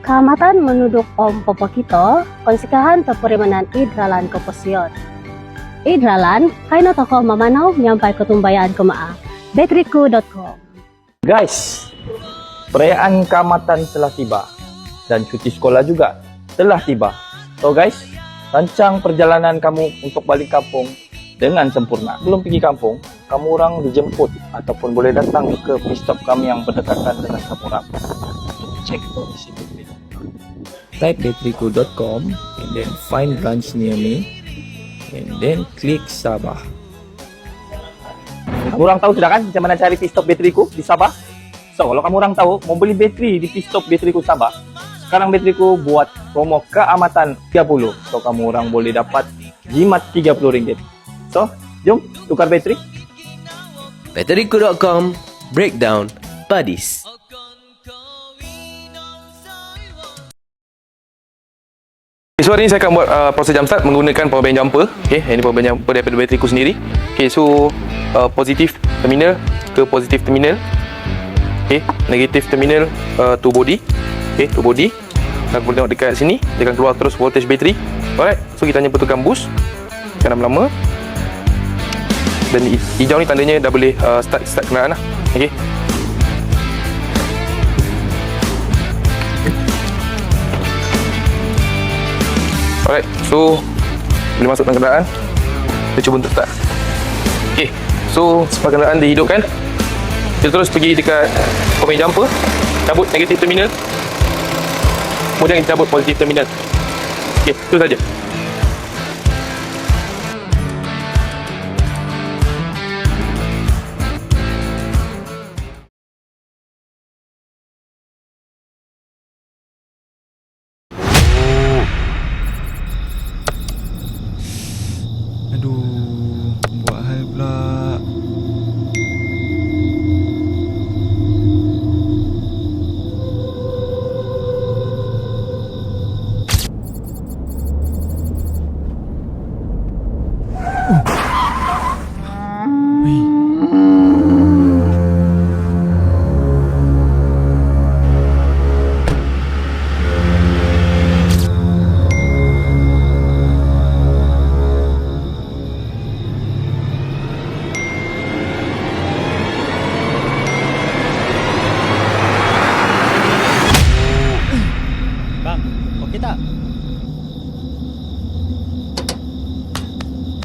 Kaamatan menuduk Om Popo Kito, konsikahan teperimanan idralan keposian. Idralan, kaino toko mamanaw nyampai ketumbayaan kemaa. Bateriku.com. Guys, perayaan Kaamatan telah tiba dan cuti sekolah juga telah tiba. So guys, rancang perjalanan kamu untuk balik kampung dengan sempurna. Belum pergi kampung, kamu orang dijemput ataupun boleh datang ke pit stop kami yang berdekatan dengan kamu orang. Cek kondisi baterai. Type bateriku.com and then find branch near me and then click Sabah. Kamu orang tahu sudah kan macam mana cari pit stop bateriku di Sabah? So, kalau kamu orang tahu mau beli bateri di pit stop bateriku Sabah, sekarang bateriku buat promo Kaamatan 30. So, kamu orang boleh dapat jimat RM30. So, jom tukar bateri. Bateriku.com Breakdown Buddies. So hari ni saya akan buat proses jump start menggunakan power bank jumper. Okay, ini power bank jumper daripada bateriku sendiri. Okay, so positif terminal ke positif terminal. Okay, negatif terminal to body. Okay, to body. Dan boleh tengok dekat sini, dia akan keluar terus voltage bateri. Alright, so kita hanya betulkan boost. Tekan lama. Dan hijau ni tandanya dah boleh start kenderaan lah. Okay. Alright, so boleh masuk dalam kenderaan. Kita cuba untuk start. Okay, so semua kenderaan dihidupkan. Kita terus pergi dekat power jumper, cabut negatif terminal, kemudian kita cabut positif terminal. Okay, itu saja. Aduh, buat hal pula.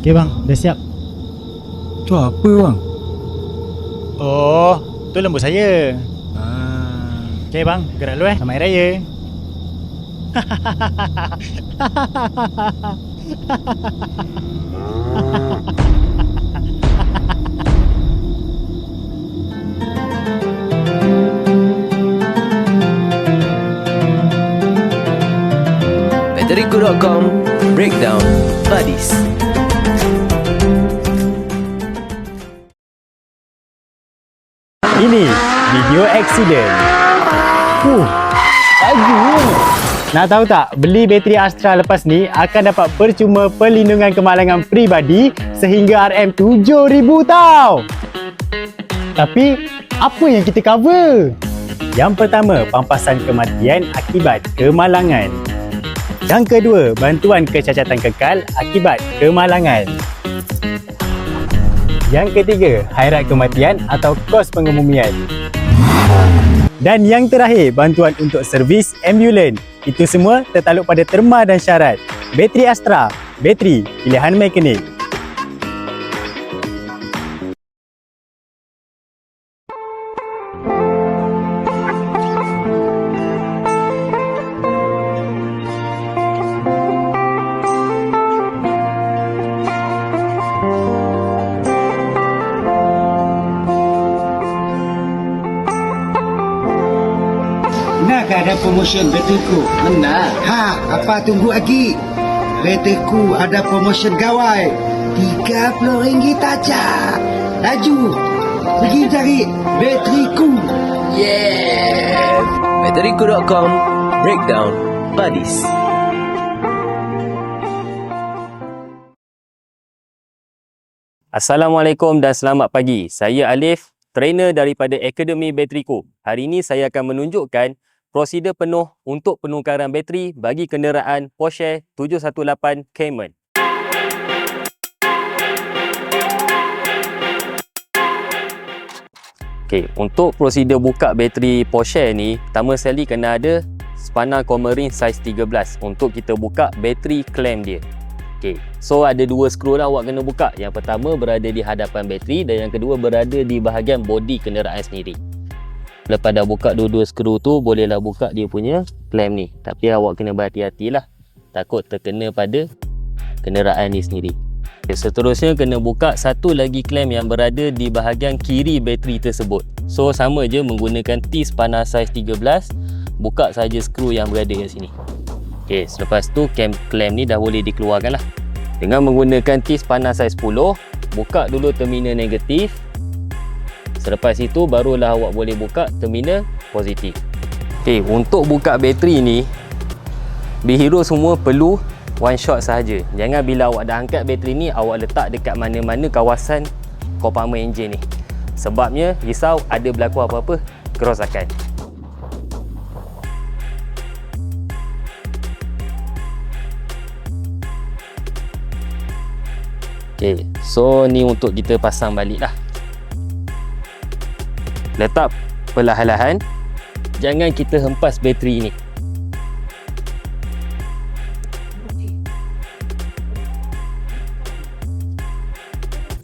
Okey bang, dah siap. Tu apa bang? Oh, tu lembu saya. Ah. Okey bang, gerak dulu Selamat Hari Raya. Bateriku.com Breakdown Buddies. Ini video accident. Laju. Nak tahu tak, beli bateri Astra lepas ni akan dapat percuma perlindungan kemalangan peribadi sehingga RM7,000 tau. Tapi, apa yang kita cover? Yang pertama, pampasan kematian akibat kemalangan. Yang kedua, bantuan kecacatan kekal akibat kemalangan. Yang ketiga, hairat kematian atau kos pengemumian. Dan yang terakhir, bantuan untuk servis ambulan. Itu semua tertakluk pada terma dan syarat. Bateri Astra, bateri pilihan mekanik. Benarkah ada promotion bateriku? Benar. Apa tunggu lagi? Bateriku ada promotion gawai. RM30 saja. Laju. Pergi cari bateriku. Yeah. Bateriku.com Breakdown Buddies. Assalamualaikum dan selamat pagi. Saya Alif, trainer daripada Akademi Bateriku. Hari ini saya akan menunjukkan prosedur penuh untuk penukaran bateri bagi kenderaan Porsche 718 Cayman. Okey, untuk prosedur buka bateri Porsche ni, pertama sekali kena ada spanner Comarin saiz 13 untuk kita buka bateri clamp dia. Okey, so ada dua skru lah awak kena buka. Yang pertama berada di hadapan bateri dan yang kedua berada di bahagian bodi kenderaan sendiri. Lepas dah buka dua-dua skru tu, bolehlah buka dia punya clamp ni. Tapi awak kena berhati-hatilah, takut terkena pada kenderaan ni sendiri. Okay, seterusnya kena buka satu lagi clamp yang berada di bahagian kiri bateri tersebut. So sama je menggunakan T-spanner saiz 13, buka saja skru yang berada di sini. Okey, selepas tu clamp ni dah boleh dikeluarkan lah. Dengan menggunakan T-spanner saiz 10, buka dulu terminal negatif. Selepas itu barulah awak boleh buka terminal positif. Okey, untuk buka bateri ni, Bihero semua perlu one shot sahaja. Jangan bila awak dah angkat bateri ni, awak letak dekat mana-mana kawasan kompartmen enjin ni. Sebabnya risau ada berlaku apa-apa kerosakan. Okey, so ni untuk kita pasang balik lah. Letak perlahan-lahan. Jangan kita hempas bateri ni.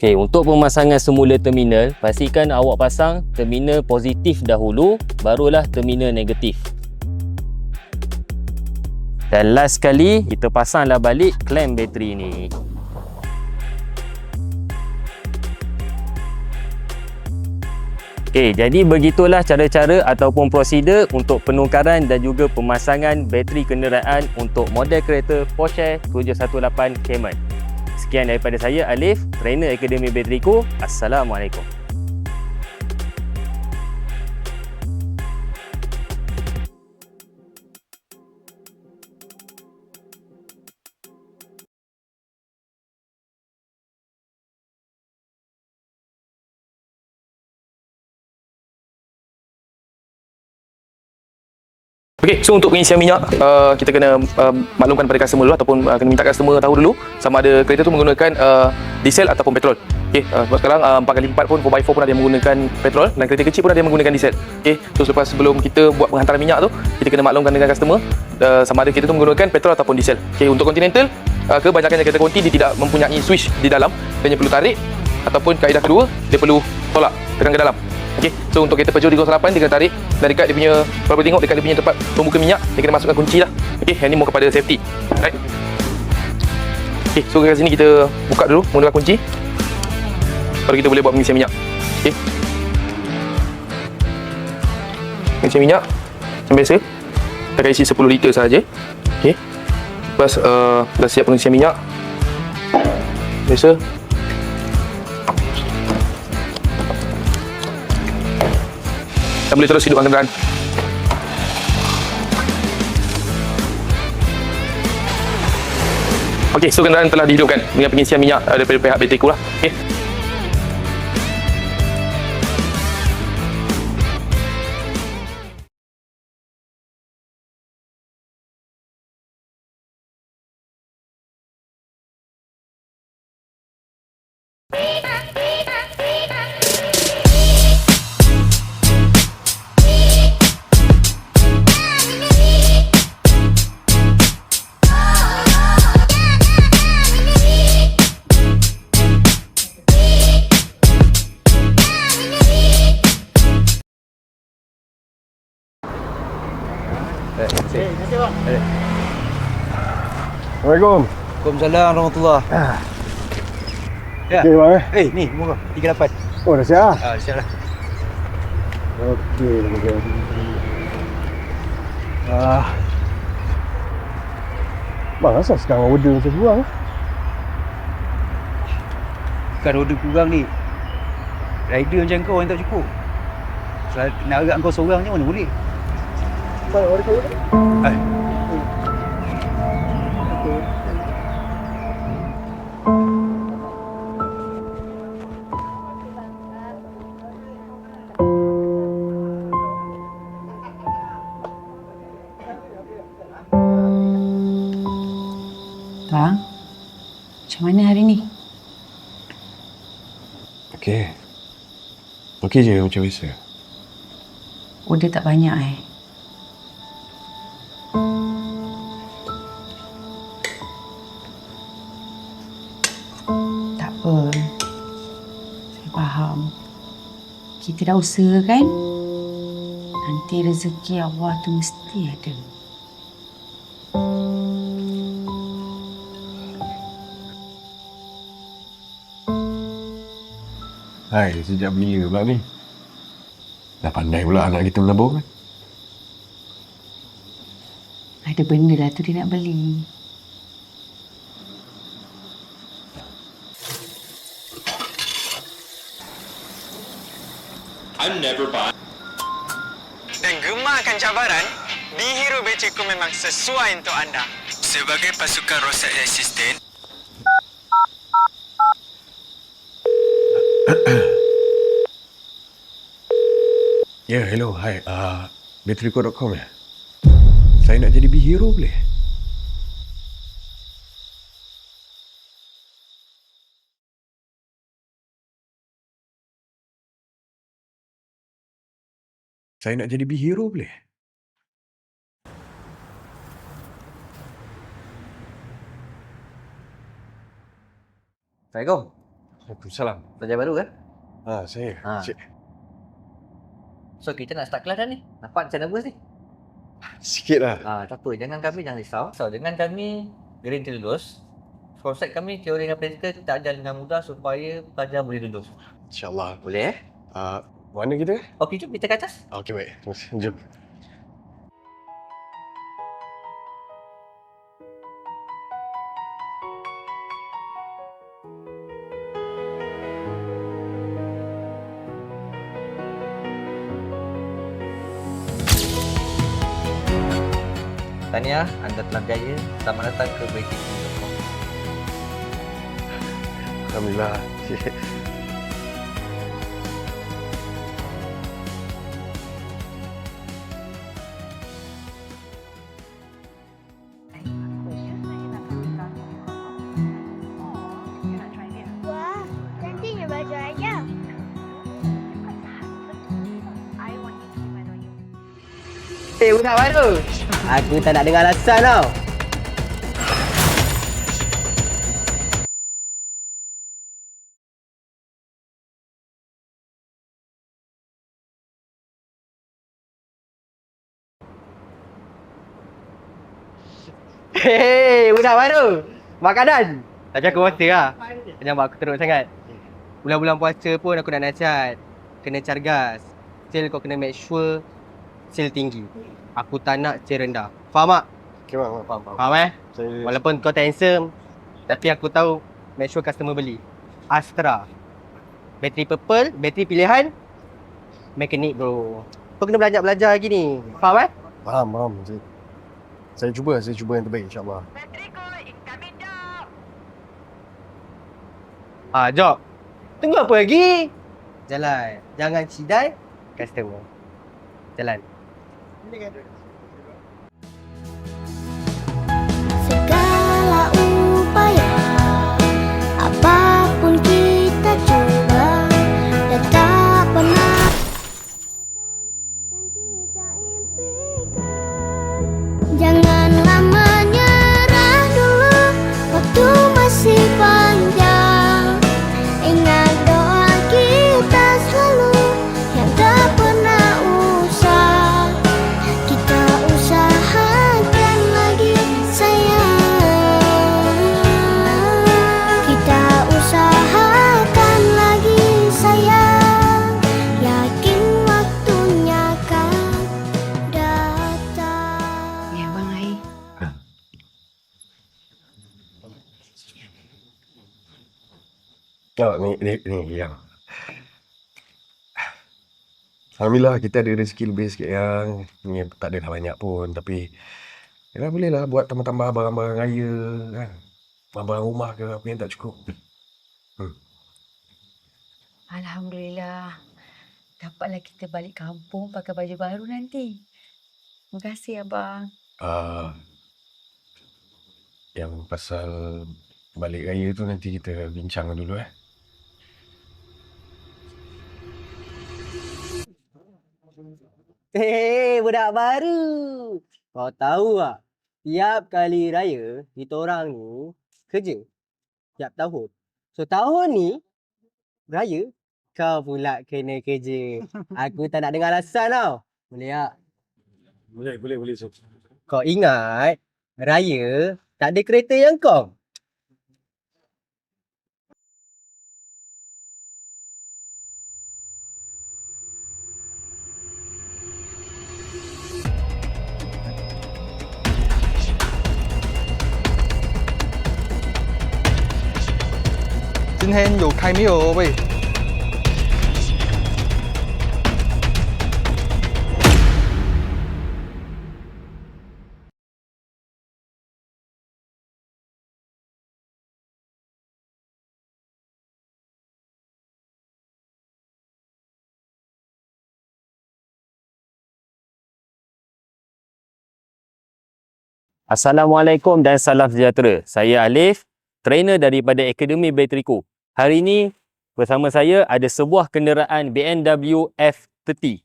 Okey, untuk pemasangan semula terminal, pastikan awak pasang terminal positif dahulu, barulah terminal negatif. Dan last sekali, kita pasanglah balik clamp bateri ni. Okey, jadi begitulah cara-cara ataupun prosedur untuk penukaran dan juga pemasangan bateri kenderaan untuk model kereta Porsche 718 Cayman. Sekian daripada saya, Alif, trainer Akademi Bateriku. Assalamualaikum. Okey, so untuk pengisian minyak, kita kena maklumkan pada customer dulu ataupun kena minta customer tahu dulu sama ada kereta tu menggunakan diesel ataupun petrol. Okey, sebab sekarang 4x4 pun, 4x4 pun ada yang menggunakan petrol dan kereta kecil pun ada yang menggunakan diesel. Okey, so sebelum kita buat penghantaran minyak tu, kita kena maklumkan dengan customer sama ada kereta tu menggunakan petrol ataupun diesel. Okey, untuk Continental, kebanyakan kereta konti dia tidak mempunyai switch di dalam, dia hanya perlu tarik ataupun kaedah kedua, dia perlu tolak, tekan ke dalam. Okey, so untuk kereta Peugeot 308 dia kena tarik dan dekat dia punya, kalau boleh tengok dekat dia punya tempat pembuka minyak, dia kena masukkan kunci lah. Okey, yang ni more kepada safety. Right. Okey, so kat sini kita buka dulu menggunakan kunci. Baru kita boleh buat pengisian minyak. Okey. Pengisian minyak macam biasa. Kita akan isi 10 liter sahaja. Okey. Lepas dah siap pengisian minyak. Biasa. Dan boleh terus hidupkan kenderaan. Okey, so kenderaan telah dihidupkan dengan pengisian minyak daripada pihak Bateriku lah. Okey. Assalamualaikum. Waalaikumsalam warahmatullahi. Ya. Okey bang eh. Ni nombor 38. Oh dah siap. Siap lah. Okey, okey. Bang, asal sekarang order macam kurang? Bukan order kurang ni. Rider macam kau yang tak cukup. Nak agak kau seorang je mana boleh. Bang, order kau? Bang, macam mana hari ni? Okey. Okey je macam biasa. Order tak banyak Tak apa. Saya faham. Kita dah usaha kan? Nanti rezeki Allah tu mesti ada. Hai, sejak bila pula ni? Dah pandai pula anak kita menabung kan? Ada benda lah tu dia nak beli. Dan gemakan cabaran, Bihiro Betrico memang sesuai untuk anda. Sebagai pasukan roadside assistant, Ya, hello, hai. Betrico.com ya? Saya nak jadi B-Hero boleh? Saya nak jadi B-Hero boleh? Assalamualaikum. Waalaikumsalam. Pelajar baru kan? Saya. Ha. Cik. So kita nak start kelas dah ni. Nampak macam nervous ni? Sikit lah. Tak apa. Jangan risau. So dengan kami guarantee lulus. Konsep kami teori dan praktikal kita ajar dengan mudah supaya pelajar boleh lulus. InsyaAllah. Boleh Mana kita? Okey, jom kita ke atas. Okey, baik. Terima kasih. Jom. Tahniah, anda telah berjaya. Selamat datang ke BTC.com. Alhamdulillah. Wah, cantiknya baju ayah. budak baru. Aku tak nak dengar alasan tau. Hei, budak baru. Makanan. Tapi aku rasa lah. Jangan buat aku teruk sangat. Bulan-bulan puasa pun aku nak nasihat. Kena cargas. Sale kau kena make sure sale tinggi. Aku tak nak sale rendah. Faham tak? Okay, faham. Faham Walaupun kau tak handsome, tapi aku tahu make sure customer beli. Astra. Bateri purple, bateri pilihan. Mekanik bro. Kau kena belajar lagi ni. Faham Faham. Saya cuba yang terbaik insyaAllah. Job. Tunggu apa lagi? Jalan. Jangan cidai customer. Jalan. Segala upaya, apapun kita coba, dan tak pernah yang kita impikan. Janganlah menyerah dulu, waktu masih panjang. Ingat doa kita selalu, yang tak pernah usah. Kita usahakan lagi sayang. Kita usahakan lagi sayang. Yakin waktunya akan datang. Ya, Bang Ai. Ni yang. Alhamdulillah kita ada rezeki lebih sikit yang ni tak adalah banyak pun tapi yalah boleh lah buat tambah-tambah barang-barang raya kan. Barang-barang rumah ke apa yang tak cukup. Alhamdulillah. Dapatlah kita balik kampung pakai baju baru nanti. Terima kasih, Abang. Yang pasal balik raya tu nanti kita bincang dulu Budak baru. Kau tahu tak? Tiap kali raya, kita orang ni kerja. Tiap tahun. So, tahun ni, raya, kau pula kena kerja. Aku tak nak dengar alasan tau. Boleh tak? Boleh. Kau ingat, raya tak ada kereta yang kau. Assalamualaikum dan salam sejahtera. Saya Alif, trainer daripada Akademi Bateriku. Hari ini bersama saya ada sebuah kenderaan BMW F30.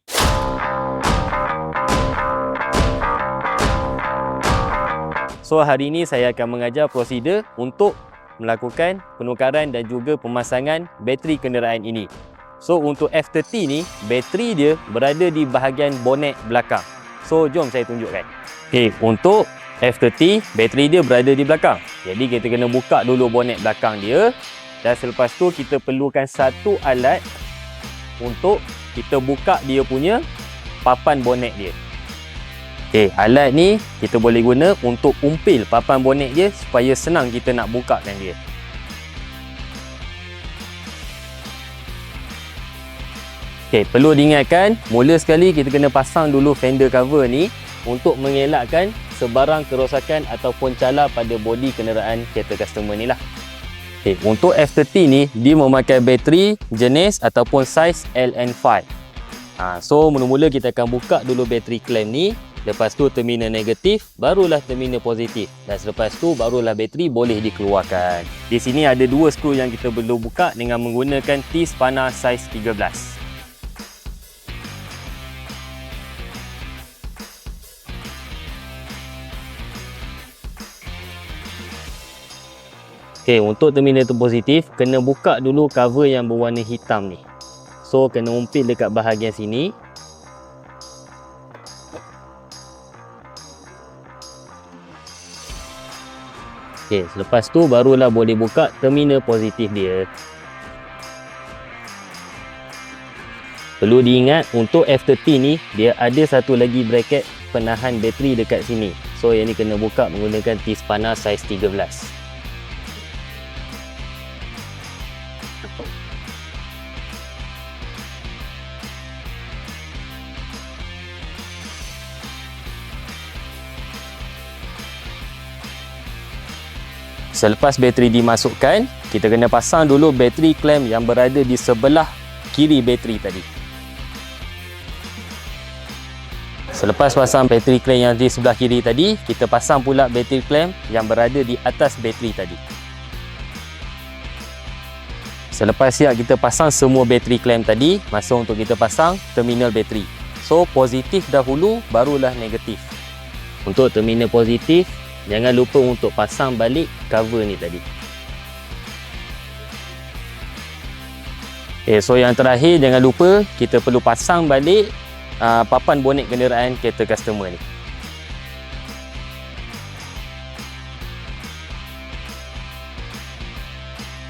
So hari ini saya akan mengajar prosedur untuk melakukan penukaran dan juga pemasangan bateri kenderaan ini. So untuk F30 ni, bateri dia berada di bahagian bonet belakang. So jom saya tunjukkan. Okey, untuk F30, bateri dia berada di belakang. Jadi kita kena buka dulu bonet belakang dia. Dan selepas tu kita perlukan satu alat untuk kita buka dia punya papan bonet dia. Okey, alat ni kita boleh guna untuk umpil papan bonet dia supaya senang kita nak bukakan dia. Okey, perlu diingatkan, mula sekali kita kena pasang dulu fender cover ni untuk mengelakkan sebarang kerosakan ataupun cala pada bodi kenderaan kereta customer ni lah. Okay, untuk F30 ni, dia memakai bateri jenis ataupun saiz LN5. So, mula-mula kita akan buka dulu bateri clamp ni. Lepas tu terminal negatif, barulah terminal positif. Dan selepas tu, barulah bateri boleh dikeluarkan. Di sini ada dua skru yang kita perlu buka dengan menggunakan T-spana saiz 13. Okay, untuk terminal tu positif, kena buka dulu cover yang berwarna hitam ni. So, kena umpil dekat bahagian sini. Okay, selepas tu barulah boleh buka terminal positif dia. Perlu diingat, untuk F30 ni, dia ada satu lagi bracket penahan bateri dekat sini. So, yang ni kena buka menggunakan T-spana saiz 13. Selepas bateri dimasukkan, kita kena pasang dulu bateri clamp yang berada di sebelah kiri bateri tadi. Selepas pasang bateri clamp yang di sebelah kiri tadi, kita pasang pula bateri clamp yang berada di atas bateri tadi. Selepas siap kita pasang semua bateri clamp tadi, masa untuk kita pasang terminal bateri. So, positif dahulu, barulah negatif. Untuk terminal positif, jangan lupa untuk pasang balik cover ni tadi. Okay, so yang terakhir, jangan lupa kita perlu pasang balik papan bonet kenderaan kereta customer ni.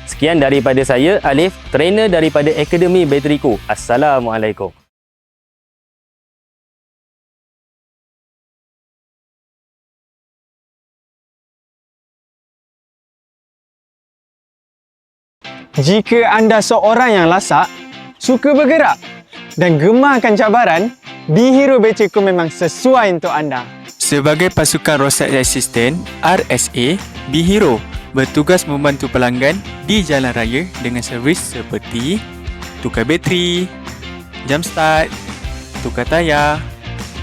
Sekian daripada saya, Alif, trainer daripada Akademi Bateriku. Assalamualaikum. Jika anda seorang yang lasak, suka bergerak dan gemarkan cabaran, Bihero Bateriku memang sesuai untuk anda. Sebagai pasukan roadside assistant RSA, Bihero bertugas membantu pelanggan di jalan raya dengan servis seperti tukar bateri, jump start, tukar tayar,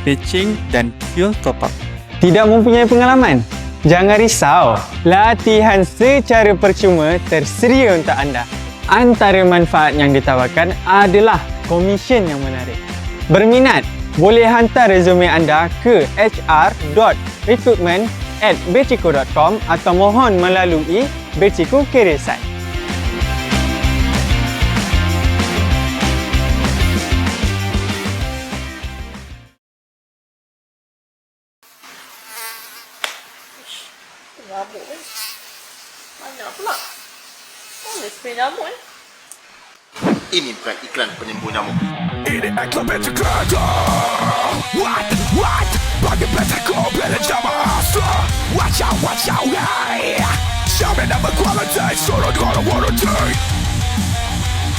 patching dan fuel top up. Tidak mempunyai pengalaman? Jangan risau, latihan secara percuma tersedia untuk anda. Antara manfaat yang ditawarkan adalah komisen yang menarik. Berminat? Boleh hantar resume anda ke hr.recruitment@beciku.com atau mohon melalui Beciku Career Site. Nyamuk ni. Mana pula? Mana spray nyamuk ni? Ini bukan iklan penyembuh nyamuk. Ini iklan Beciku. What? Bagi Beciku bila jama asla. Watch out, hey. Siapa nama quality, suruh dua warranty.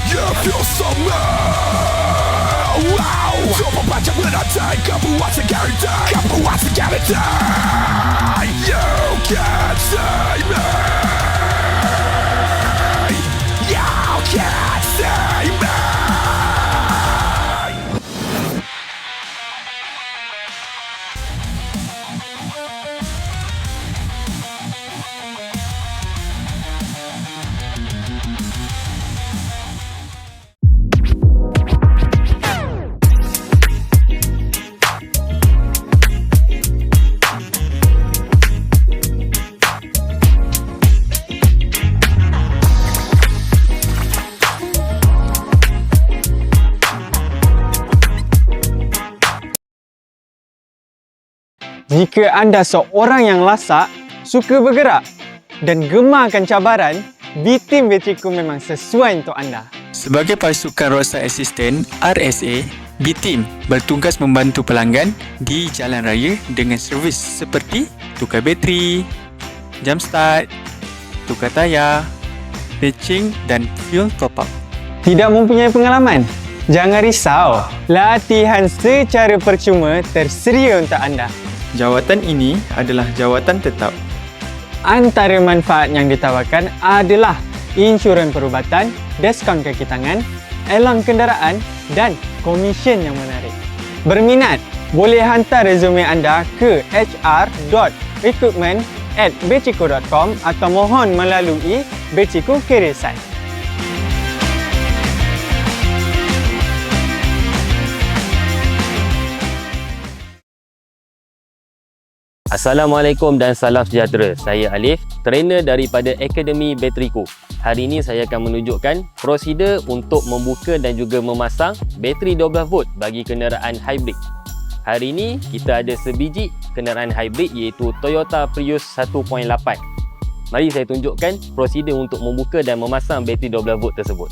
You feel so low. Wow. Coba baca berantai, kamu wasa guarantee. You can't say me. You can't say me. Jika anda seorang yang lasak, suka bergerak dan gemarkan cabaran, B-Team Beciku memang sesuai untuk anda. Sebagai pasukan roadside assistant RSA, B-Team bertugas membantu pelanggan di jalan raya dengan servis seperti tukar bateri, jump start, tukar tayar, patching dan fuel top up. Tidak mempunyai pengalaman? Jangan risau, latihan secara percuma tersedia untuk anda. Jawatan ini adalah jawatan tetap. Antara manfaat yang ditawarkan adalah insurans perubatan, diskaun kaki tangan, elang kenderaan dan komisen yang menarik. Berminat? Boleh hantar resume anda ke hr.recruitment@beciku.com atau mohon melalui Beciku Career Site. Assalamualaikum dan salam sejahtera. Saya Alif, trainer daripada Akademi Bateriku. Hari ini saya akan menunjukkan prosedur untuk membuka dan juga memasang bateri 12 volt bagi kenderaan hybrid. Hari ini kita ada sebiji kenderaan hybrid iaitu Toyota Prius 1.8. Mari saya tunjukkan prosedur untuk membuka dan memasang bateri 12 volt tersebut.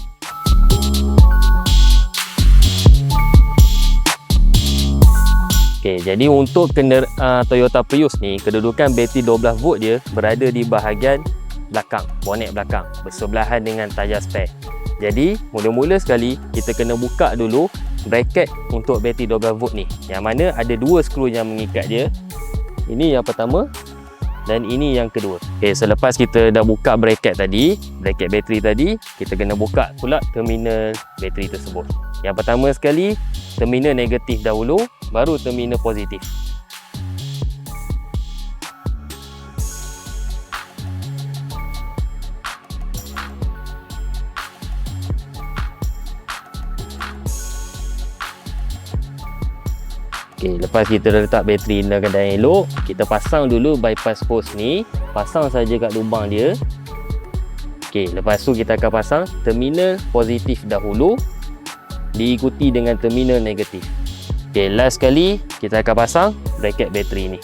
Okey, jadi untuk Toyota Prius ni, kedudukan bateri 12 volt dia berada di bahagian belakang, bonet belakang, bersebelahan dengan tayar spare. Jadi, mula-mula sekali kita kena buka dulu bracket untuk bateri 12 volt ni. Yang mana ada dua skru yang mengikat dia. Ini yang pertama dan ini yang kedua. Okey, selepas kita dah buka bracket tadi, bracket bateri tadi, kita kena buka pula terminal bateri tersebut. Yang pertama sekali, terminal negatif dahulu, baru terminal positif. Okey, lepas kita dah letak bateri dalam keadaan elok, kita pasang dulu bypass hose ni, pasang saja kat lubang dia. Okey, lepas tu kita akan pasang terminal positif dahulu, diikuti dengan terminal negatif. Okey, last sekali kita akan pasang bracket bateri ni.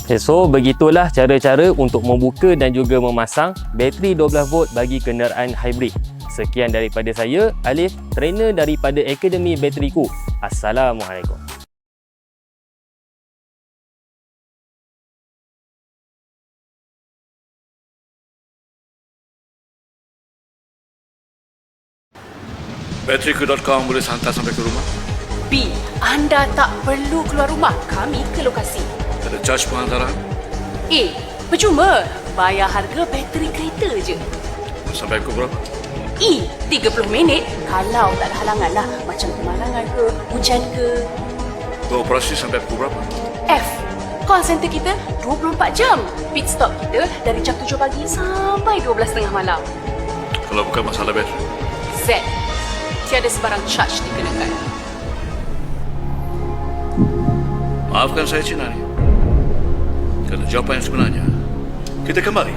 Okay, so begitulah cara-cara untuk membuka dan juga memasang bateri 12 volt bagi kenderaan hybrid. Sekian daripada saya, Alif, trainer daripada Akademi Bateriku. Assalamualaikum. Beciku.com boleh hantar sampai ke rumah. B, anda tak perlu keluar rumah. Kami ke lokasi. Ada charge pengantaran? A, percuma. Bayar harga bateri kereta je. Sampai pukul berapa? E, 30 minit kalau tak ada halangan lah. Macam kemalangan ke, hujan ke. Tu operasi sampai pukul berapa? F, call center kita 24 jam. Pit stop kita dari jam 7 pagi sampai 12.30 malam. Kalau bukan masalah bateri. Z, tiada sebarang charge dikenakan. Maafkan saya Cina ni. Kerana jawapan yang sebenarnya, kita kembali.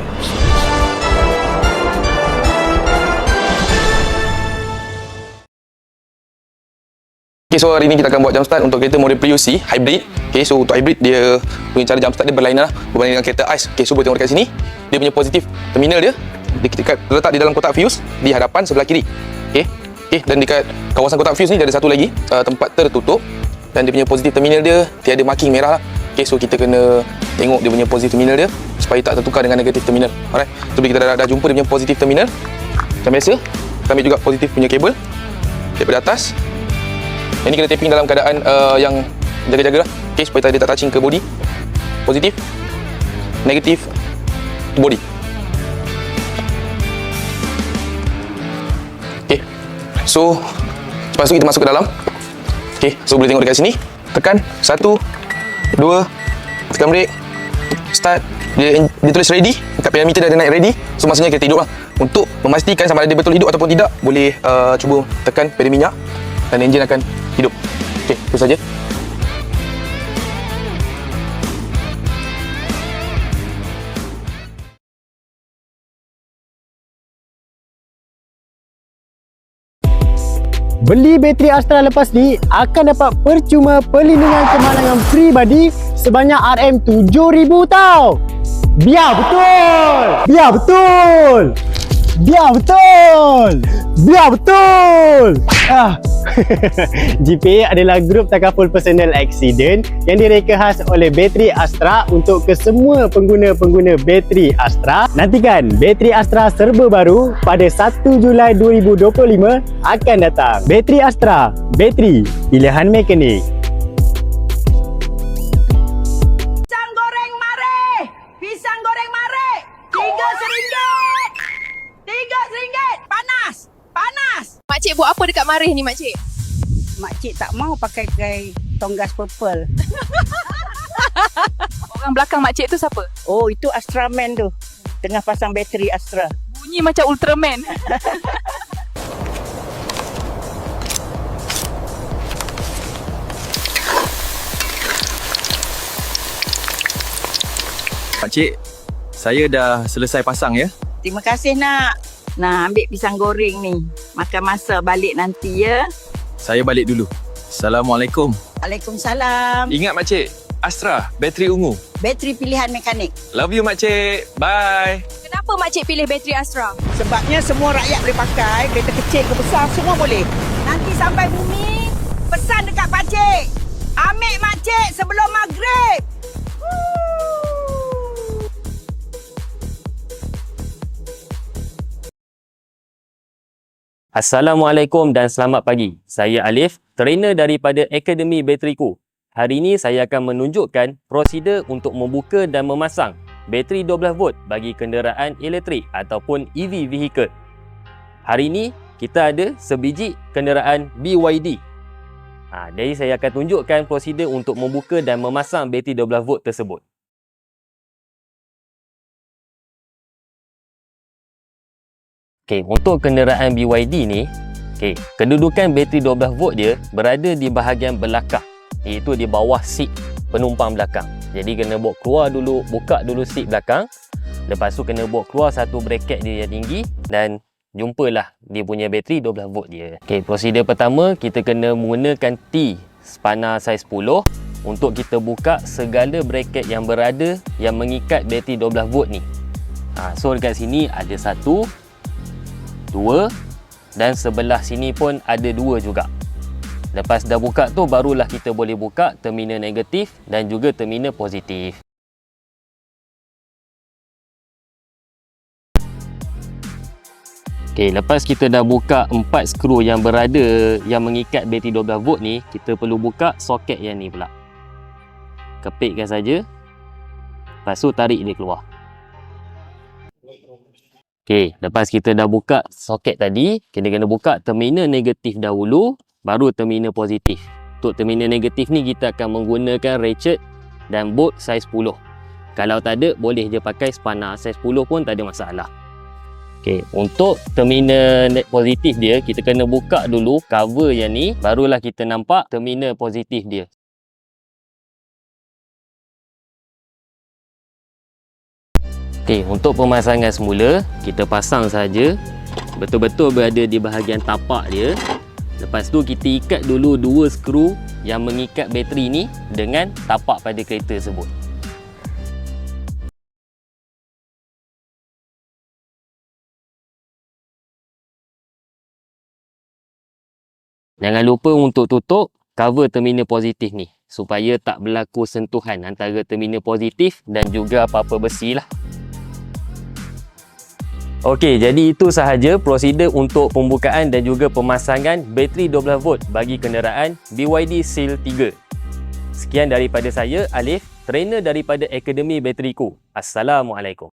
Okay, so hari ni kita akan buat jump start untuk kereta model Prius C hybrid. Okay, so untuk hybrid dia punya cara jump start dia berlainan lah berbanding dengan kereta ICE. Okay, so boleh tengok dekat sini. Dia punya positif terminal dia terletak di dalam kotak fuse di hadapan sebelah kiri. Okay, dan dekat kawasan kotak fuse ni dia ada satu lagi tempat tertutup dan dia punya positif terminal dia tiada marking merah lah. Okay, so kita kena tengok dia punya positif terminal dia supaya tak tertukar dengan negatif terminal. Alright, so bila kita dah jumpa dia punya positif terminal macam biasa, kita ambil juga positif punya kabel daripada atas. Yang ni kena tapping dalam keadaan yang jaga-jaga lah. Okay, supaya dia tak touching ke body. Positif, negatif, body. Okay, so lepas tu kita masuk ke dalam. Okay, so boleh tengok dekat sini. Tekan 1, 2, tekan brake, start. Dia tulis ready. Dekat parameter dia ada naik ready. So maksudnya kita hidup lah. Untuk memastikan sama ada dia betul hidup ataupun tidak, boleh cuba tekan pedal minyak dan enjin akan hidup. Okey, itu saja. Beli bateri Astra lepas ni akan dapat percuma perlindungan kemalangan peribadi sebanyak RM7,000 tau. Biar betul! Biar betul! Biar betul! Biar betul! GPA adalah grup takaful personal accident yang direka khas oleh bateri Astra untuk kesemua pengguna-pengguna bateri Astra. Nantikan bateri Astra serba baru pada 1 Julai 2025 akan datang. Bateri Astra, bateri pilihan mekanik. Pisang goreng mare! Pisang goreng mare! RM3. RM3. Panas! Panas! Makcik buat apa dekat Marih ni, makcik? Makcik tak mau pakai tonggas purple. Orang belakang makcik tu siapa? Oh, itu Astra Man tu. Tengah pasang bateri Astra. Bunyi macam Ultraman. Makcik, saya dah selesai pasang ya. Terima kasih nak. Nah, ambil pisang goreng ni. Makan masa balik nanti ya. Saya balik dulu. Assalamualaikum. Waalaikumsalam. Ingat makcik, Astra, bateri ungu. Bateri pilihan mekanik. Love you makcik. Bye. Kenapa makcik pilih bateri Astra? Sebabnya semua rakyat boleh pakai. Kereta kecil ke besar semua boleh. Nanti sampai bumi, pesan dekat pakcik. Ambil makcik sebelum maghrib. Assalamualaikum dan selamat pagi. Saya Alif, trainer daripada Akademi Bateriku. Hari ini saya akan menunjukkan prosedur untuk membuka dan memasang bateri 12V bagi kenderaan elektrik ataupun EV vehicle. Hari ini kita ada sebiji kenderaan BYD. Jadi saya akan tunjukkan prosedur untuk membuka dan memasang bateri 12V tersebut. Okey, untuk kenderaan BYD ni, kedudukan bateri 12V dia berada di bahagian belakang, iaitu di bawah seat penumpang belakang. Jadi kena bawa keluar dulu, buka dulu seat belakang. Lepas tu kena bawa keluar satu bracket dia yang tinggi dan jumpalah dia punya bateri 12V dia. Okey, prosedur pertama kita kena menggunakan T spanner saiz 10 untuk kita buka segala bracket yang berada yang mengikat bateri 12V ni. So dekat sini ada 1, 2 dan sebelah sini pun ada 2 juga. Lepas dah buka tu barulah kita boleh buka terminal negatif dan juga terminal positif. Okey, lepas kita dah buka 4 skru yang berada yang mengikat bateri 12V ni, kita perlu buka soket yang ni pula. Kepitkan saja. Lepas tu tarik dia keluar. Okey, lepas kita dah buka soket tadi, kita kena buka terminal negatif dahulu, baru terminal positif. Untuk terminal negatif ni kita akan menggunakan ratchet dan bolt saiz 10. Kalau tak ada, boleh je pakai spanner saiz 10 pun tak ada masalah. Okey, untuk terminal positif dia, kita kena buka dulu cover yang ni, barulah kita nampak terminal positif dia. Okey, untuk pemasangan semula, kita pasang saja betul-betul berada di bahagian tapak dia. Lepas tu kita ikat dulu 2 skru yang mengikat bateri ni dengan tapak pada kereta tersebut. Jangan lupa untuk tutup cover terminal positif ni supaya tak berlaku sentuhan antara terminal positif dan juga apa-apa besi lah. Okey, jadi itu sahaja prosedur untuk pembukaan dan juga pemasangan bateri 12 volt bagi kenderaan BYD Seal 3. Sekian daripada saya, Alif, trainer daripada Akademi Bateriku. Assalamualaikum.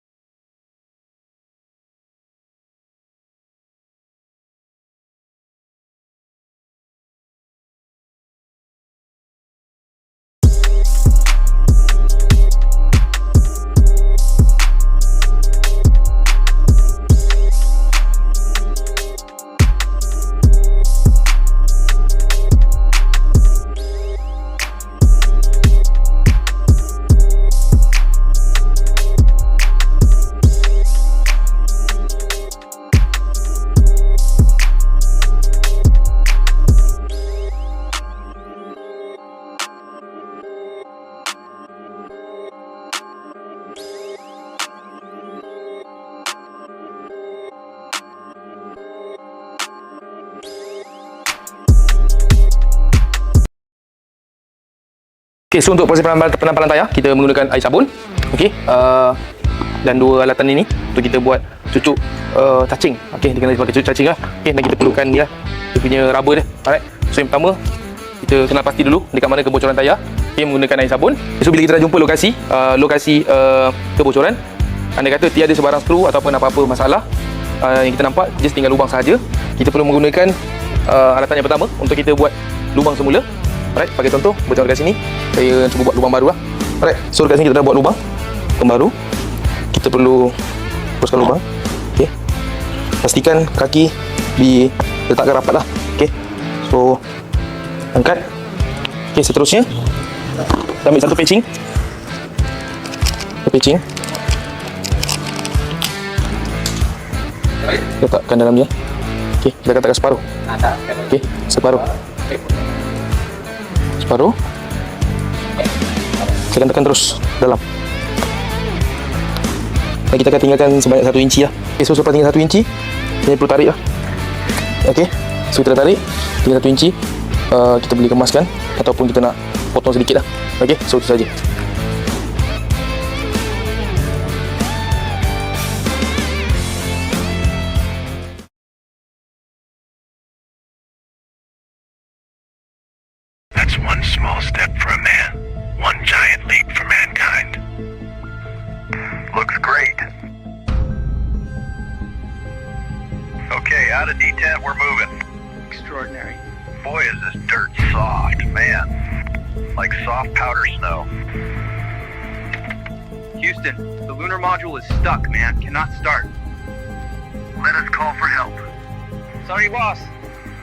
Okey, so untuk proses penampalan tayar, kita menggunakan air sabun, okey, dan 2 alatan ini untuk kita buat cucuk cacing. Okey, dia kena pakai cucuk cacing lah. Okey, dan kita perlukan dia punya rubber dia. Alright. So yang pertama, kita kenal pasti dulu dekat mana kebocoran tayar. Okey, menggunakan air sabun. So bila kita dah jumpa lokasi kebocoran, anda kata tiada sebarang skru ataupun apa-apa masalah yang kita nampak, just tinggal lubang sahaja. Kita perlu menggunakan alatan yang pertama untuk kita buat lubang semula. Alright, bagi contoh macam dekat sini, saya cuba buat lubang baru lah. Alright, so dekat sini kita dah buat lubang baru. Kita perlu teruskan lubang. Okey. Pastikan kaki diletakkan rapat lah. Okey. So angkat. Okey, seterusnya kita ambil satu patching. Letakkan dalam dia. Okey, kita letakkan separuh. Okey, separuh. Kita akan tekan terus dalam. Dan kita akan tinggalkan sebanyak 1 inci lah. Okay, so selepas tinggal 1 inci, kita perlu tarik lah. Okay, so kita dah tarik tinggal 1 inci. Kita boleh kemaskan ataupun kita nak potong sedikit lah. Okay, so itu saja. That's one small step for a man, one giant leap for mankind. Looks great. Okay, out of D10, we're moving. Extraordinary. Boy, is this dirt soft, man. Like soft powder snow. Houston, the lunar module is stuck, man. Cannot start. Let us call for help. Sorry, boss.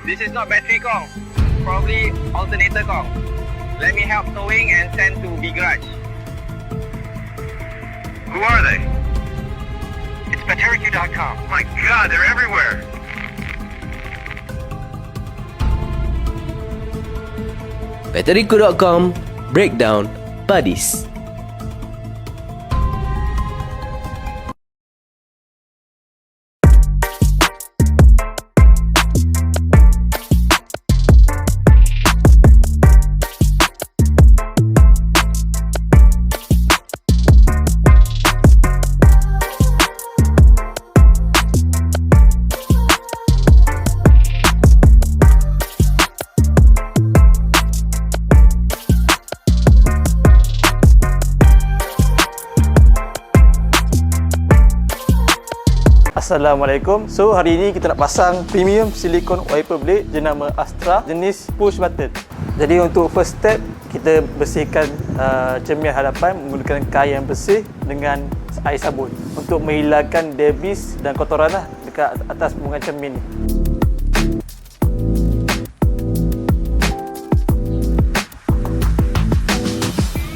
This is not battery Kong. Probably alternator Kong. Let me help towing and send to B garage. Who are they? It's BatteriQ.com. My God, they're everywhere. BatteriQ.com Breakdown Buddies. Assalamualaikum. So hari ini kita nak pasang premium silicone wiper blade jenama Astra jenis push button. Jadi untuk first step, kita bersihkan cermin hadapan menggunakan kain yang bersih dengan air sabun untuk menghilangkan debris dan kotoran dekat atas permukaan cermin ni.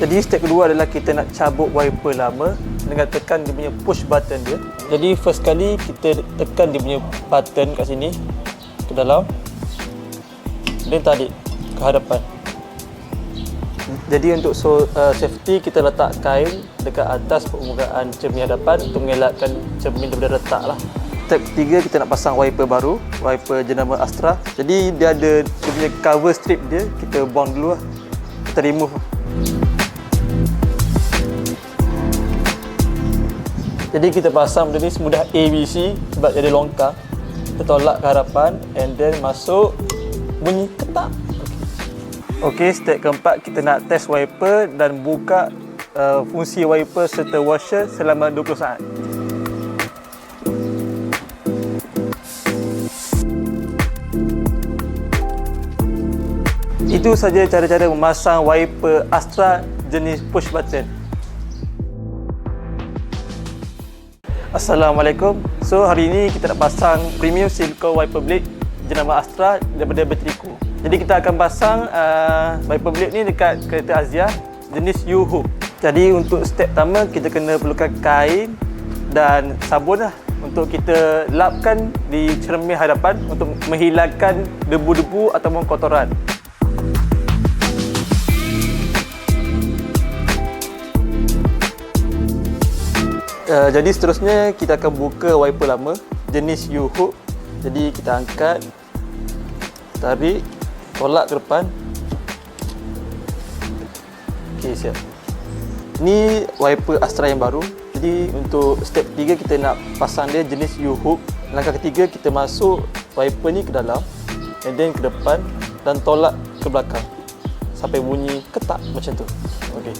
Jadi step kedua adalah kita nak cabut wiper lama dengan tekan dia punya push button dia. Jadi first kali kita tekan dia punya button kat sini ke dalam, dan tarik ke hadapan. Jadi untuk safety, kita letak kain dekat atas permukaan cermin hadapan untuk mengelakkan cermin daripada retak lah. Step ketiga, kita nak pasang wiper baru, wiper jenama Astra. Jadi dia ada dia punya cover strip dia, kita bond dulu lah, kita remove. Jadi kita pasang benda ni semudah ABC sebab dia ada longkang. Kita tolak ke hadapan and then masuk, bunyi ketak. Okey, step keempat, kita nak test wiper dan buka fungsi wiper serta washer selama 20 saat. Itu saja cara-cara memasang wiper Astra jenis push button. Assalamualaikum. So hari ini kita nak pasang premium silicone wiper blade jenama Astra daripada Baterico. Jadi kita akan pasang wiper blade ni dekat kereta Azia jenis U-hook. Jadi untuk step pertama, kita kena perlukan kain dan sabun lah untuk kita lapkan di cermin hadapan untuk menghilangkan debu-debu ataupun kotoran. Jadi seterusnya kita akan buka wiper lama jenis U-hook. Jadi kita angkat, tarik, tolak ke depan. Okey, siap. Ni wiper Astra yang baru. Jadi untuk step ketiga, kita nak pasang dia jenis U-hook. Langkah ketiga, kita masuk wiper ni ke dalam and then ke depan dan tolak ke belakang sampai bunyi ketak macam tu. Okey.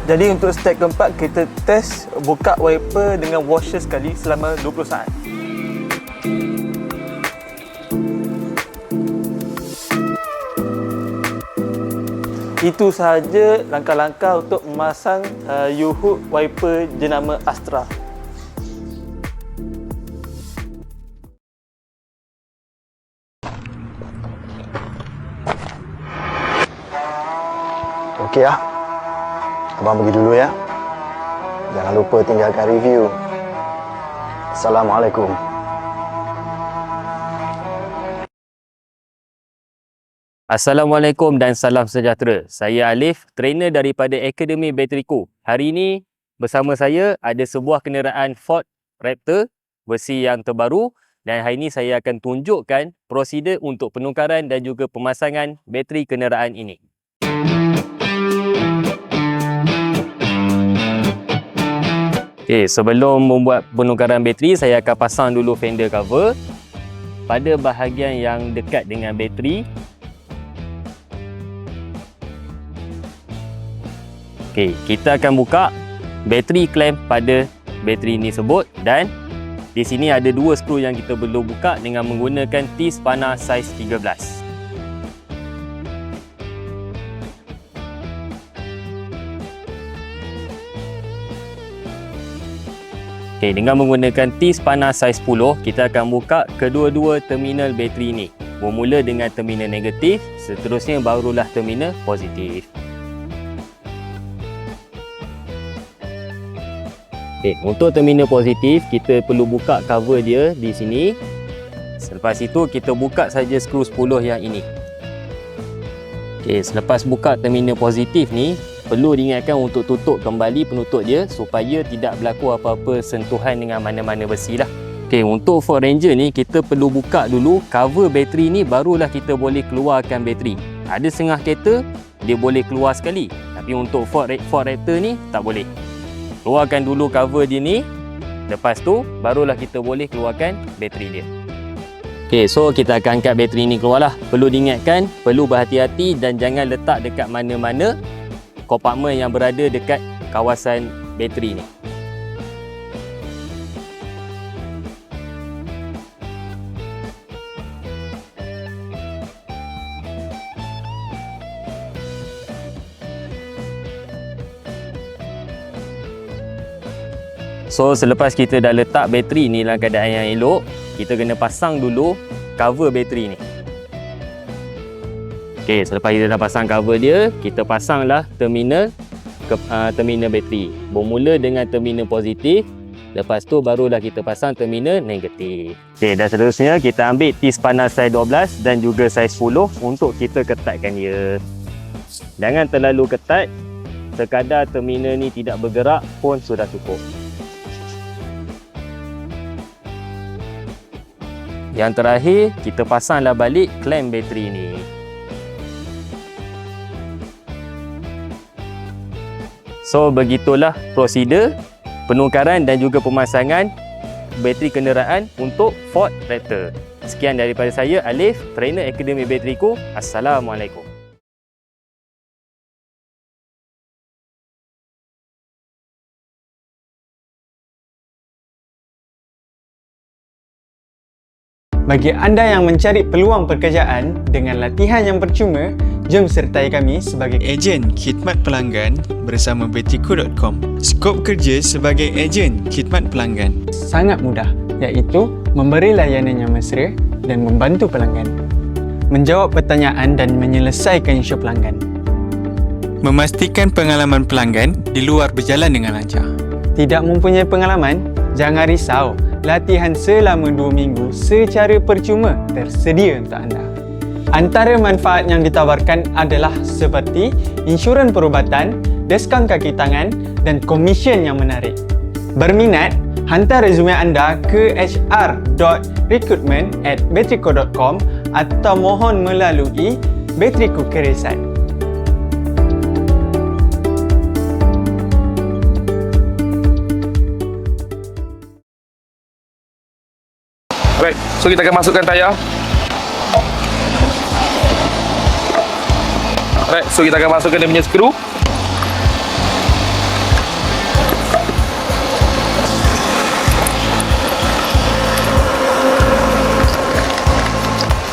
Jadi untuk step keempat, kita test buka wiper dengan washer sekali selama 20 saat. Itu sahaja langkah-langkah untuk memasang U-hook wiper jenama Astra. Okey lah. Abang pergi dulu ya. Jangan lupa tinggalkan review. Assalamualaikum. Assalamualaikum dan salam sejahtera. Saya Alif, trainer daripada Akademi Baterico. Hari ini bersama saya ada sebuah kenderaan Ford Raptor versi yang terbaru, dan hari ini saya akan tunjukkan prosedur untuk penukaran dan juga pemasangan bateri kenderaan ini. Okay, sebelum membuat penukaran bateri, saya akan pasang dulu fender cover pada bahagian yang dekat dengan bateri. Okay, kita akan buka bateri clamp pada bateri ini sebut, dan di sini ada dua skru yang kita perlu buka dengan menggunakan T-spana saiz 13. Okay, dengan menggunakan T-spana saiz 10, kita akan buka kedua-dua terminal bateri ini. Bermula dengan terminal negatif, seterusnya barulah terminal positif. Okay, untuk terminal positif, kita perlu buka cover dia di sini. Selepas itu, kita buka saja skru 10 yang ini. Okay, selepas buka terminal positif ni, perlu diingatkan untuk tutup kembali penutup dia supaya tidak berlaku apa-apa sentuhan dengan mana-mana besi lah. Okay, untuk Ford Ranger ni, kita perlu buka dulu cover bateri ni, barulah kita boleh keluarkan bateri. Ada setengah kereta, dia boleh keluar sekali. Tapi untuk Ford Raptor ni, tak boleh. Keluarkan dulu cover dia ni, lepas tu barulah kita boleh keluarkan bateri dia. Okay, so kita akan angkat bateri ni keluar lah. Perlu diingatkan, perlu berhati-hati dan jangan letak dekat mana-mana kompartmen yang berada dekat kawasan bateri ni. So selepas kita dah letak bateri ni dalam keadaan yang elok, kita kena pasang dulu cover bateri ni. Okey, selepas kita dah pasang cover dia, kita pasanglah terminal terminal bateri. Bermula dengan terminal positif, lepas tu barulah kita pasang terminal negatif. Okey, dan seterusnya kita ambil tis panas saiz 12 dan juga saiz 10 untuk kita ketatkan dia. Jangan terlalu ketat, sekadar terminal ni tidak bergerak pun sudah cukup. Yang terakhir, kita pasanglah balik klem bateri ni. So, begitulah prosedur penukaran dan juga pemasangan bateri kenderaan untuk Ford Raptor. Sekian daripada saya, Alif, trainer Akademi Bateriku. Assalamualaikum. Bagi anda yang mencari peluang pekerjaan dengan latihan yang percuma, jom sertai kami sebagai ejen khidmat pelanggan bersama Bateriku.com. Skop kerja sebagai ejen khidmat pelanggan sangat mudah, iaitu memberi layanan yang mesra dan membantu pelanggan, menjawab pertanyaan dan menyelesaikan isu pelanggan, memastikan pengalaman pelanggan di luar berjalan dengan lancar. Tidak mempunyai pengalaman? Jangan risau. Latihan selama 2 minggu secara percuma tersedia untuk anda. Antara manfaat yang ditawarkan adalah seperti insurans perubatan, diskaun kaki tangan dan komisen yang menarik. Berminat? Hantar resume anda ke hr.recruitment@bateriku.com atau mohon melalui Bateriku Keresan. Alright, so kita akan masukkan tayar. Alright, so kita akan masukkan dia punya skru.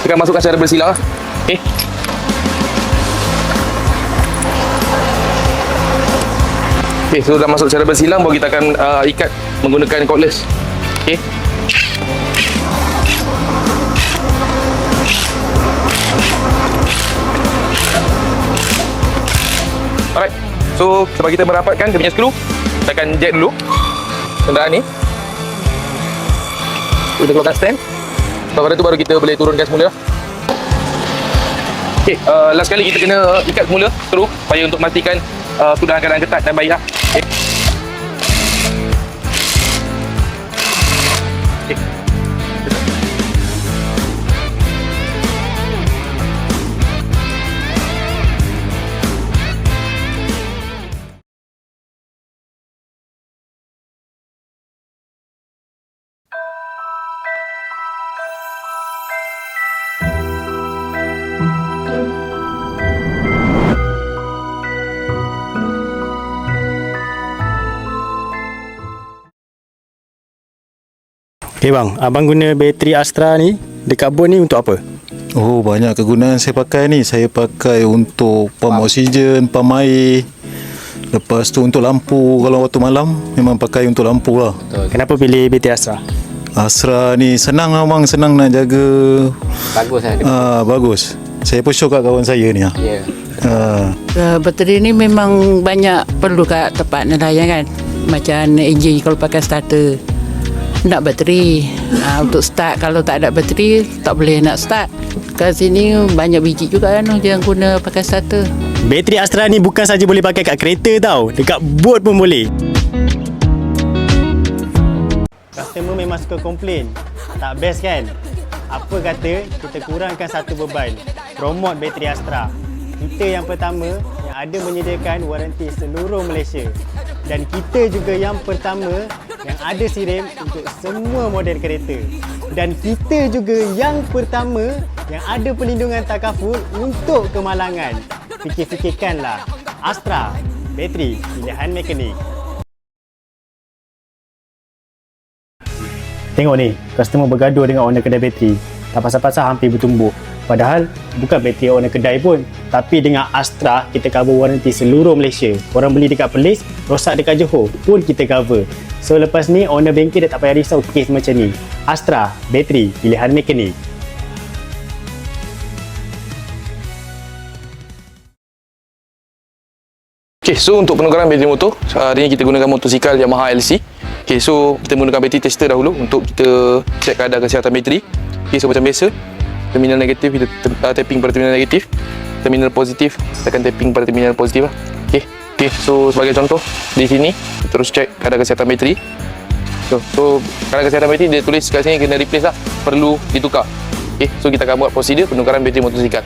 Kita akan masukkan secara bersilang. Okay. Okay, so dah masuk secara bersilang, baru kita akan ikat menggunakan cordless. Okay. Alright, so sebab kita merapatkan dia punya skru, kita akan jack dulu kenderaan ni. Kita keluarkan stand. Lepas tu baru kita boleh turunkan semula. Okay, last kali kita kena ikat semula skru supaya untuk memastikan sudah keadaan ketat dan baik lah. Okay. Okay. Okay bang, abang guna bateri Astra ni dekat bot ni untuk apa? Oh, banyak kegunaan saya pakai ni. Saya pakai untuk pam oksigen, pam air. Lepas tu untuk lampu, kalau waktu malam memang pakai untuk lampu lah. Kenapa pilih bateri Astra? Astra ni senang lah bang, senang nak jaga. Bagus lah. Bagus. Saya pun show kat kawan saya ni lah. Ya. Bateri ni memang banyak perlu kat tempat nelayan kan. Macam enjin kalau pakai starter, nak bateri. Untuk start, kalau tak ada bateri tak boleh nak start. Kat sini banyak biji juga kan yang guna pakai starter. Bateri Astra ni bukan saja boleh pakai kat kereta tau, dekat bot pun boleh. Customer memang suka komplain, tak best kan? Apa kata kita kurangkan satu beban, promote bateri Astra. Kita yang pertama yang ada menyediakan waranti seluruh Malaysia. Dan kita juga yang pertama yang ada SIREM untuk semua model kereta. Dan kita juga yang pertama yang ada perlindungan takaful untuk kemalangan. Fikir-fikirkanlah, Astra, bateri pilihan mekanik. Tengok ni, customer bergaduh dengan owner kedai bateri. Tak pasal-pasal hampir bertumbuk. Padahal bukan bateri owner kedai pun. Tapi dengan Astra, kita cover warranty seluruh Malaysia. Korang beli dekat Perlis, rosak dekat Johor pun kita cover. So lepas ni, owner bengkel dah tak payah risau kes macam ni. Astra, bateri pilihan mekanik. Okay, so untuk penukaran bateri motor, hari ni kita gunakan motosikal Yamaha LC. Okay, so kita menggunakan bateri tester dahulu untuk kita check keadaan kesihatan bateri. Okay, so macam biasa, terminal negatif kita tapping pada terminal negatif, terminal positif tekan tapping pada terminal positif lah. Okay, so sebagai contoh di sini kita terus check keadaan kesihatan bateri. So keadaan kesihatan bateri dia tulis kat sini kena replace lah, perlu ditukar. Okay, so kita akan buat prosedur penukaran bateri motosikal.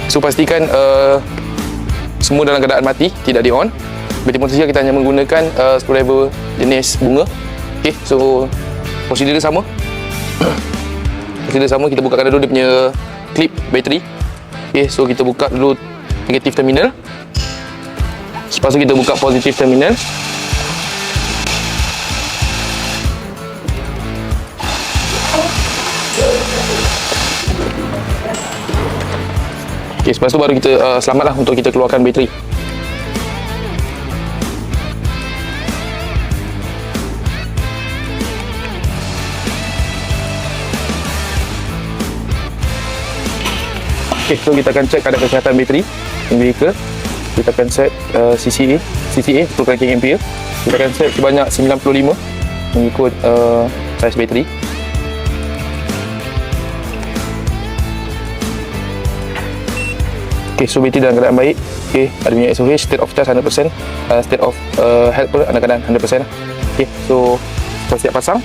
So pastikan semua dalam keadaan mati, tidak di on. Bateri motosikal kita hanya menggunakan screwdriver jenis bunga. Okay, so prosedur dia sama. Prosedur sama, kita bukakan dulu dia punya clip bateri. Okay, so kita buka dulu negatif terminal. Lepas tu kita buka positif terminal. Okay, lepas tu baru kita selamatlah untuk kita keluarkan bateri. Okay, so kita akan check keadaan kesihatan bateri vehicle. Kita akan set CCA untuk ranking ampere. Kita akan set sebanyak 95 mengikut saiz bateri. Okay, so bateri dalam keadaan baik. Okay, ada punya SOH, state of charge 100%, state of health pun dalam keadaan 100% lah. Okay, so kita siap pasang.